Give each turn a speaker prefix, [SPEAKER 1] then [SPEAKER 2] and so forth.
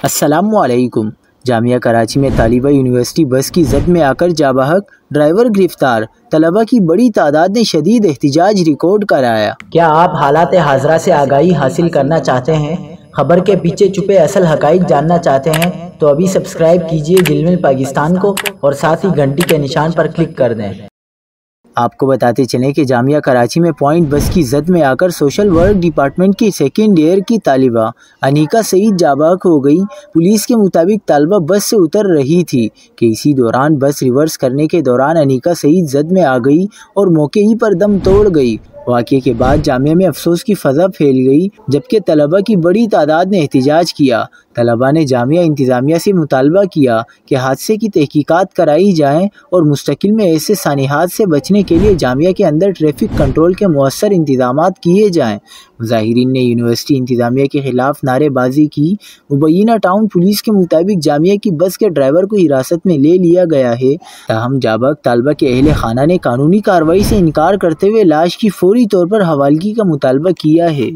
[SPEAKER 1] अस्सलामुअलैकुम। जामिया कराची में तालिबा यूनिवर्सिटी बस की जद में आकर जाबाहक, ड्राइवर गिरफ्तार। तलबा की बड़ी तादाद ने शदीद एहतिजाज रिकॉर्ड कराया।
[SPEAKER 2] क्या आप हालात हाजरा से आगाही हासिल करना चाहते हैं? खबर के पीछे छुपे असल हकाइक जानना चाहते हैं? तो अभी सब्सक्राइब कीजिए जिलमिल पाकिस्तान को और साथ ही घंटी के निशान पर क्लिक कर दें।
[SPEAKER 1] आपको बताते चलें कि जामिया कराची में पॉइंट बस की जद में आकर सोशल वर्क डिपार्टमेंट की सेकेंड ईयर की तालिबा अनीका सईद जाबाक हो गई। पुलिस के मुताबिक तालिबा बस से उतर रही थी कि इसी दौरान बस रिवर्स करने के दौरान अनीका सईद जद में आ गई और मौके ही पर दम तोड़ गई। वाक़े के बाद जामिया में अफसोस की फ़ज़ा फैल गई, जबकि तलबा की बड़ी तादाद ने एहतिजाज किया। तलबा ने जामिया इंतज़ामिया से मुतालबा किया कि हादसे की तहकीकात कराई जाएँ और मुस्तकिल में ऐसे सानिहात से बचने के लिए जामिया के अंदर ट्रैफिक कंट्रोल के मुअस्सर इंतज़ामात किए जाएँ। मुज़ाहिरीन ने यूनिवर्सिटी इंतज़ामिया के ख़िलाफ़ नारेबाजी की। मुबैना टाउन पुलिस के मुताबिक जामिया की बस के ड्राइवर को हिरासत में ले लिया गया है। ताहम जाबाक तालबा के अहले खाना ने कानूनी कार्रवाई से इनकार करते हुए लाश की फौरी तौर पर हवालगी का मुतालबा किया है।